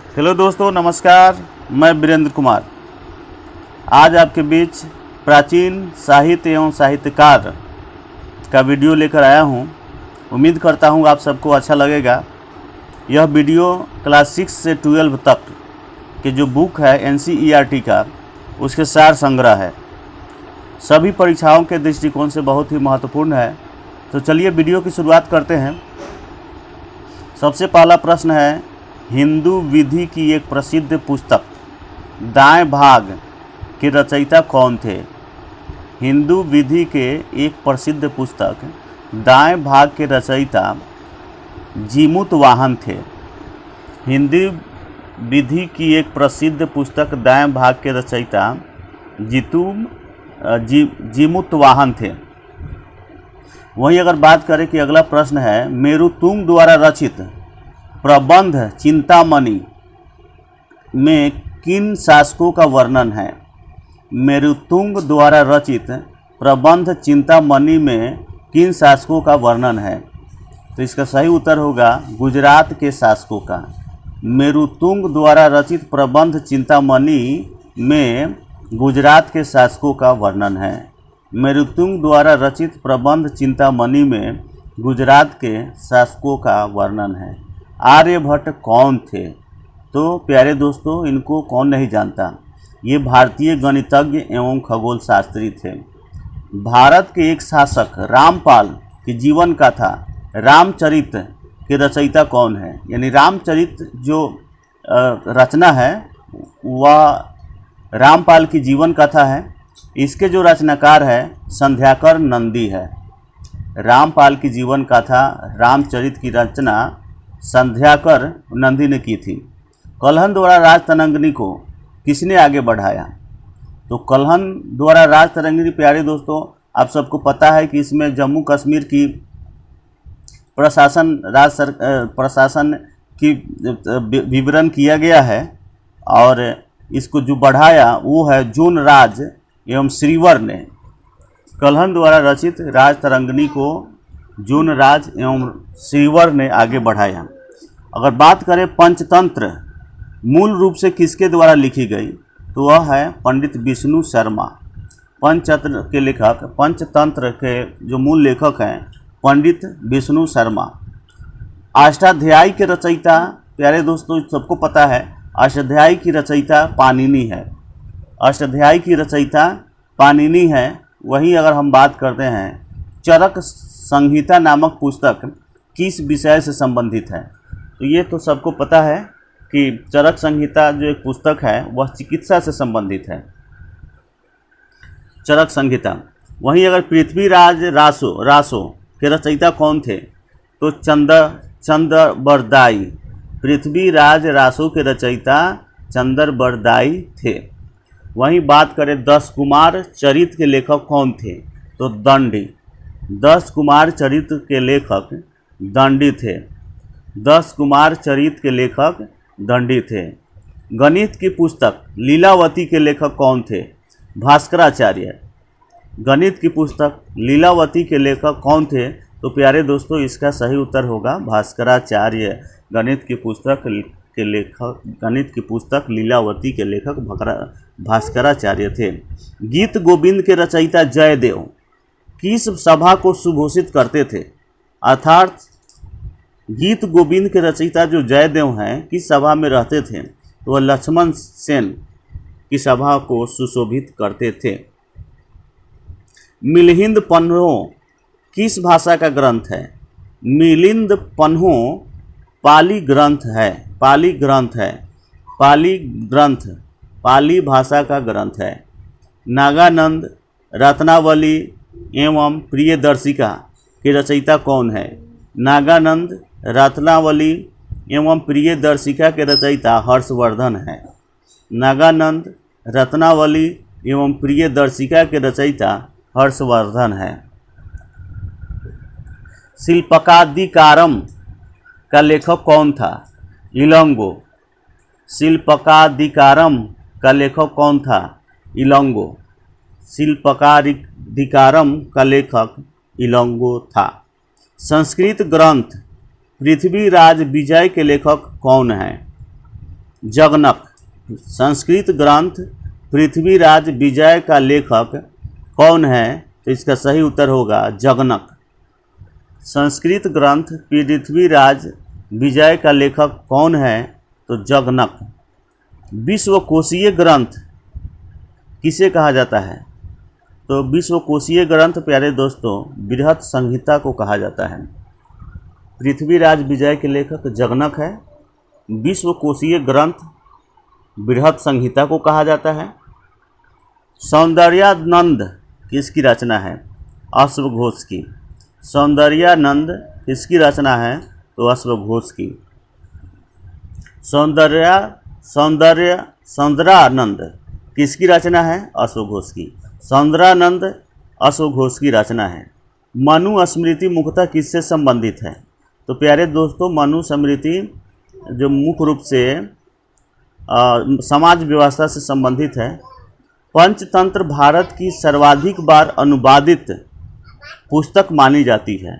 Hello दोस्तों, नमस्कार। मैं वीरेंद्र कुमार आज आपके बीच प्राचीन साहित्य एवं साहित्यकार का वीडियो लेकर आया हूं। उम्मीद करता हूं आप सबको अच्छा लगेगा। यह वीडियो क्लास 6 से 12 तक के जो बुक है NCERT का, उसके सार संग्रह है। सभी परीक्षाओं के दृष्टिकोण से बहुत ही महत्वपूर्ण है। तो चलिए वीडियो की शुरुआत करते हैं। सबसे पहला प्रश्न है, हिंदू विधि की एक प्रसिद्ध पुस्तक दाएं भाग के रचयिता कौन थे? हिंदू विधि के एक प्रसिद्ध पुस्तक दाएं भाग के रचयिता जीमूतवाहन थे। हिंदी विधि की एक प्रसिद्ध पुस्तक दाएं भाग के रचयिता जीमूतवाहन थे। वहीं अगर बात करें कि अगला प्रश्न है, मेरुतुंग द्वारा रचित प्रबंध चिंतामणि में किन शासकों का वर्णन है? मेरुतुंग द्वारा रचित प्रबंध चिंतामणि में किन शासकों का वर्णन है? तो इसका सही उत्तर होगा गुजरात के शासकों का। मेरुतुंग द्वारा रचित प्रबंध चिंतामणि में गुजरात के शासकों का वर्णन है। मेरुतुंग द्वारा रचित प्रबंध चिंतामणि में गुजरात के शासकों का वर्णन है। आर्यभट्ट कौन थे? तो प्यारे दोस्तों, इनको कौन नहीं जानता। ये भारतीय गणितज्ञ एवं खगोल शास्त्री थे। भारत के एक शासक रामपाल की जीवन कथा रामचरित के रचयिता कौन है? यानी रामचरित जो रचना है वह रामपाल की जीवन कथा है। इसके जो रचनाकार है संध्याकर नंदी है। रामपाल की जीवन कथा रामचरित की रचना संध्याकर नंदी ने की थी। कल्हन द्वारा राजतरंगिणी को किसने आगे बढ़ाया? तो कल्हन द्वारा राजतरंगिणी, प्यारे दोस्तों, आप सबको पता है कि इसमें जम्मू कश्मीर की प्रशासन की विवरण किया गया है और इसको जो बढ़ाया वो है जून राज एवं श्रीवर ने। कल्हन द्वारा रचित राजतरंगिणी को जून राज एवं श्रीवर ने आगे बढ़ाया। अगर बात करें पंचतंत्र मूल रूप से किसके द्वारा लिखी गई, तो वह है पंडित विष्णु शर्मा। पंचतंत्र के लेखक, पंचतंत्र के जो मूल लेखक हैं पंडित विष्णु शर्मा। अष्टाध्यायी के रचयिता, प्यारे दोस्तों, सबको पता है अष्टाध्यायी की रचयिता पाणिनि है। अष्टाध्यायी की रचयिता पाणिनि है। वहीं अगर हम बात करते हैं चरक संहिता नामक पुस्तक किस विषय से संबंधित है, तो ये तो सबको पता है कि चरक संहिता जो एक पुस्तक है वह चिकित्सा से संबंधित है, चरक संहिता। वहीं अगर पृथ्वीराज रासो के रचयिता कौन थे, तो चंद्रबरदाई। पृथ्वीराज रासो के रचयिता चंद्रबरदाई थे। वहीं बात करें 10 कुमार चरित के लेखक कौन थे, तो दंडी। 10 कुमार चरित के लेखक दंडी थे। 10 कुमार चरित के लेखक दंडी थे। गणित की पुस्तक लीलावती के लेखक कौन थे? भास्कराचार्य। गणित की पुस्तक लीलावती के लेखक कौन थे? तो प्यारे दोस्तों, इसका सही उत्तर होगा भास्कराचार्य। गणित की पुस्तक लीलावती के लेखक भास्कराचार्य थे। गीत गोविंद के रचयिता जयदेव किस सभा को सुघोषित करते थे? अर्थात गीत गोविंद के रचयिता जो जयदेव हैं किस सभा में रहते थे, तो वह लक्ष्मण सेन की सभा को सुशोभित करते थे। मिलिंद पन्हो किस भाषा का ग्रंथ है? मिलिंद पन्हो पाली ग्रंथ है। पाली भाषा का ग्रंथ है। नागानंद रत्नावली एवं प्रियदर्शिका के रचयिता कौन है? नागानंद रत्नावली एवं प्रियदर्शिका के रचयिता हर्षवर्धन है। नागानंद रत्नावली एवं प्रियदर्शिका के रचयिता हर्षवर्धन है। शिल्पकाधिकारम का लेखक कौन था? इलंगो। शिल्पकाधिकारम का लेखक कौन था? इलंगो। शिल्पकाधिकारम का लेखक इलंगो था। संस्कृत ग्रंथ पृथ्वीराज विजय के लेखक कौन हैं? जगनक। संस्कृत ग्रंथ पृथ्वीराज विजय का लेखक कौन है? तो इसका सही उत्तर होगा जगनक। संस्कृत ग्रंथ पृथ्वीराज विजय का लेखक कौन है? तो जगनक। विश्वकोशीय ग्रंथ किसे कहा जाता है? तो विश्वकोशीय ग्रंथ प्यारे दोस्तों बृहत संहिता को कहा जाता है। पृथ्वीराज विजय के लेखक जगनक है। विश्वकोशीय ग्रंथ बृहत संहिता को कहा जाता है। सौंदर्यानंद किसकी रचना है? अश्वघोष की। सौंदर्यानंद किसकी रचना है? तो अश्वघोष की। सौंदर्यानंद किसकी रचना है? अश्वघोष की। सौंदर्यानंद अश्वघोष की रचना है। मनु स्मृति मुख्यतः किससे संबंधित है? तो प्यारे दोस्तों मनु स्मृति जो मुख्य रूप से समाज व्यवस्था से संबंधित है। पंचतंत्र भारत की सर्वाधिक बार अनुवादित पुस्तक मानी जाती है।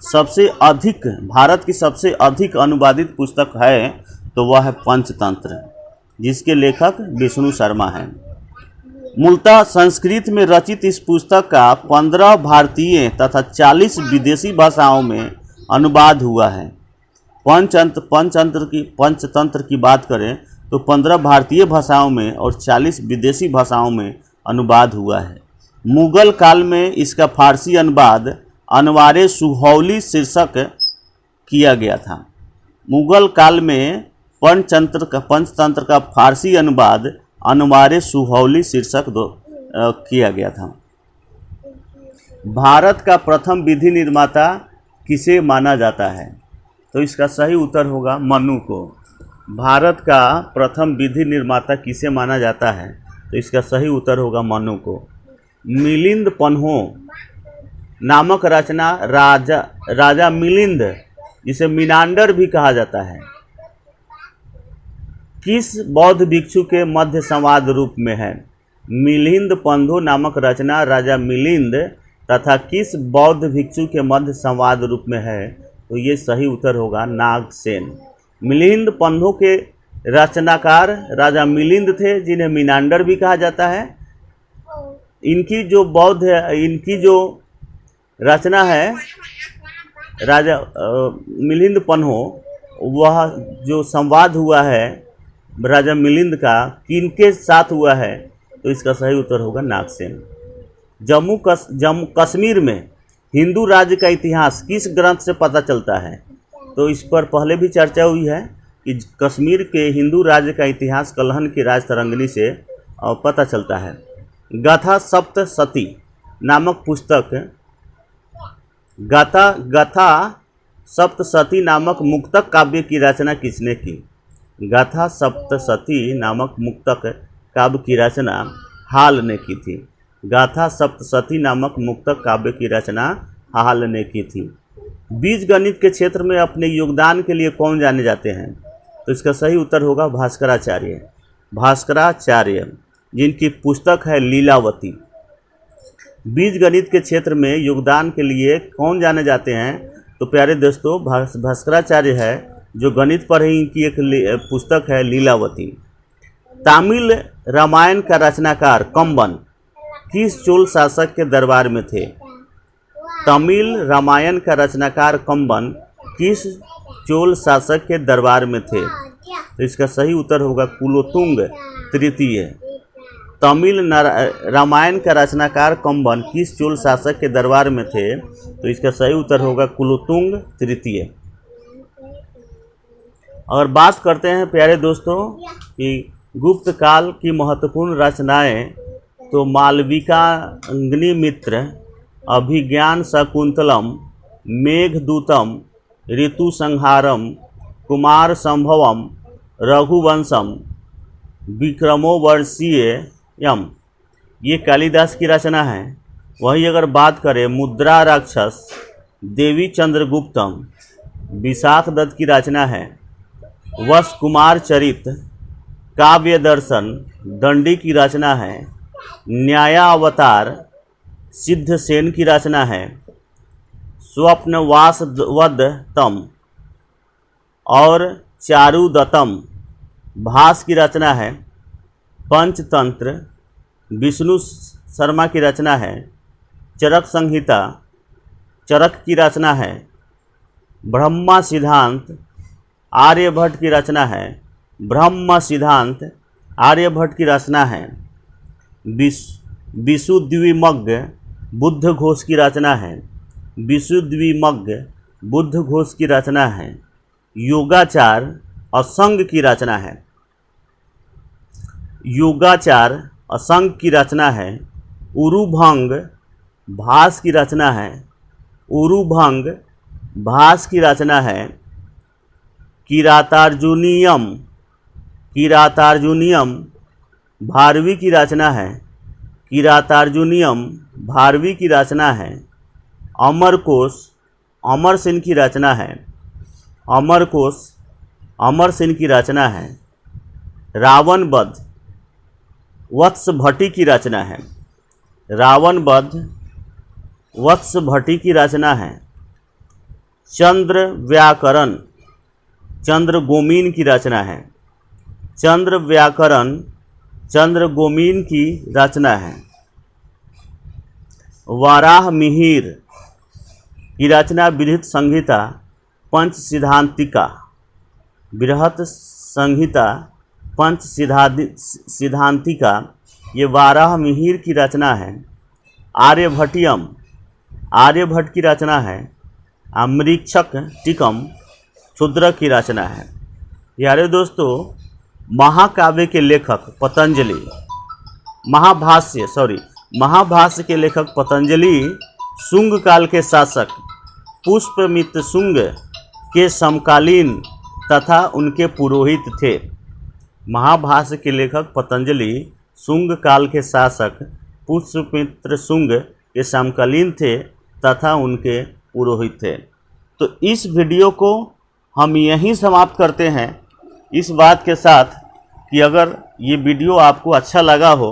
सबसे अधिक भारत की सबसे अधिक अनुवादित पुस्तक है तो वह है पंचतंत्र, जिसके लेखक विष्णु शर्मा हैं। मूलतः संस्कृत में रचित इस पुस्तक का 15 भारतीय तथा 40 विदेशी भाषाओं में अनुवाद हुआ है। पंचतंत्र की बात करें तो 15 भारतीय भाषाओं में और 40 विदेशी भाषाओं में अनुवाद हुआ है। मुगल काल में इसका फारसी अनुवाद अनवारे सुहौली शीर्षक किया गया था। मुगल काल में पंचतंत्र का फारसी अनुवाद अनवारे सुहौली शीर्षक किया गया था। भारत का प्रथम विधि निर्माता किसे माना जाता है? तो इसका सही उत्तर होगा मनु को। भारत का प्रथम विधि निर्माता किसे माना जाता है? तो इसका सही उत्तर होगा मनु को। मिलिंद पन्हो नामक रचना राजा मिलिंद, जिसे मिनांडर भी कहा जाता है, किस बौद्ध भिक्षु के मध्य संवाद रूप में है? मिलिंद पन्हो नामक रचना राजा मिलिंद तथा किस बौद्ध भिक्षु के मध्य संवाद रूप में है? तो ये सही उत्तर होगा नागसेन। मिलिंद पन्हो के रचनाकार राजा मिलिंद थे, जिन्हें मिनांडर भी कहा जाता है। इनकी जो रचना है राजा मिलिंद पन्हो, वह जो संवाद हुआ है राजा मिलिंद का किनके साथ हुआ है? तो इसका सही उत्तर होगा नागसेन। जम्मू कश्मीर में हिंदू राज्य का इतिहास किस ग्रंथ से पता चलता है? तो इस पर पहले भी चर्चा हुई है कि कश्मीर के हिंदू राज्य का इतिहास कलहन की राज तरंगिणी से पता चलता है। गाथा सप्तशती नामक पुस्तक गाथा सप्तशती नामक मुक्तक काव्य की रचना किसने की? गाथा सप्तशती नामक मुक्तक काव्य की रचना हाल ने की थी। गाथा सप्तशती नामक मुक्तक काव्य की रचना हाल ने की थी। बीज गणित के क्षेत्र में अपने योगदान के लिए कौन जाने जाते हैं? तो इसका सही उत्तर होगा भास्कराचार्य। भास्कराचार्य, जिनकी पुस्तक है लीलावती। बीज गणित के क्षेत्र में योगदान के लिए कौन जाने जाते हैं? तो प्यारे दोस्तों भास्कराचार्य है, जो गणित पर ही इनकी एक पुस्तक है लीलावती। तमिल रामायण का रचनाकार कंबन किस चोल शासक के दरबार में थे? तमिल रामायण का रचनाकार कंबन किस चोल शासक के दरबार में थे? तो इसका सही उत्तर होगा कुलोतुंग तृतीय। तमिल रामायण का रचनाकार कंबन किस चोल शासक के दरबार में थे? तो इसका सही उत्तर होगा कुलोतुंग तृतीय। और बात करते हैं प्यारे दोस्तों कि गुप्त काल की महत्वपूर्ण रचनाएं, तो मालविका अग्निमित्र, अभिज्ञान शकुंतलम, मेघदूतम, ऋतु संहारम, कुमार संभवम, रघुवंशम, विक्रमोर्वशीयम, ये कालिदास की रचना है। वहीं अगर बात करें मुद्रा राक्षस, देवी चंद्रगुप्तम, विशाख दत्त की रचना है। वश कुमार चरित, काव्य दर्शन, दंडी की रचना है। न्यायावतार, सिद्धसेन की रचना है। स्वप्नवासवदत्तम और चारुदत्तम, भास की रचना है पंचतंत्र। विष्णु शर्मा की रचना है चरक संहिता। चरक की रचना है ब्रह्म सिद्धांत। आर्यभट्ट की रचना है ब्रह्म सिद्धांत। आर्यभट्ट की रचना है विशुद्धिमग्ग। बुद्ध घोष की रचना है विशुद्धिमग्ग। बुद्ध घोष की रचना है योगाचार असंग की रचना है। योगाचार असंग की रचना है उरुभंग। भास की रचना है उरुभंग। भास की रचना है किरातार्जुनीयम। किरातार्जुनीयम। भारवी की रचना है किरातार्जुनीयम। भारवी की रचना है अमरकोश। अमरसेन की रचना है अमरकोश। अमरसेन की रचना है रावणवध। वत्सभट्टी की रचना है रावणवध। वत्सभट्टी की रचना है चंद्र व्याकरण। चंद्रगोमीन की रचना है चंद्र व्याकरण। चंद्रगोमीन की रचना है वाराह मिहिर की रचना बृहत संहिता पंच सिद्धांतिका। बृहत संहिता पंच सिद्धांतिका ये वाराह मिहिर की रचना है। आर्यभट्टियम। आर्यभट्ट की रचना है मृक्षक टीकम। क्षुद्र की रचना है। यारे दोस्तों, महाकाव्य के लेखक पतंजलि, महाभाष्य के लेखक पतंजलि शुंग काल के शासक पुष्यमित्र शुंग के समकालीन तथा उनके पुरोहित थे। महाभाष्य के लेखक पतंजलि शुंग काल के शासक पुष्यमित्र शुंग के समकालीन थे तथा उनके पुरोहित थे। तो इस वीडियो को हम यहीं समाप्त करते हैं इस बात के साथ कि अगर ये वीडियो आपको अच्छा लगा हो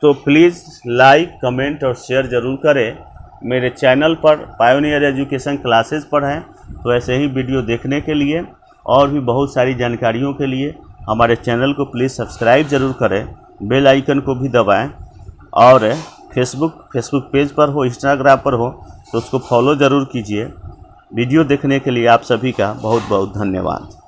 तो प्लीज़ लाइक, कमेंट और शेयर ज़रूर करें। मेरे चैनल पर पायोनियर एजुकेशन क्लासेस पर हैं, तो ऐसे ही वीडियो देखने के लिए और भी बहुत सारी जानकारियों के लिए हमारे चैनल को प्लीज़ सब्सक्राइब ज़रूर करें। बेल आइकन को भी दबाएं और फेसबुक पेज पर हो, इंस्टाग्राम पर हो तो उसको फॉलो ज़रूर कीजिए। वीडियो देखने के लिए आप सभी का बहुत बहुत धन्यवाद।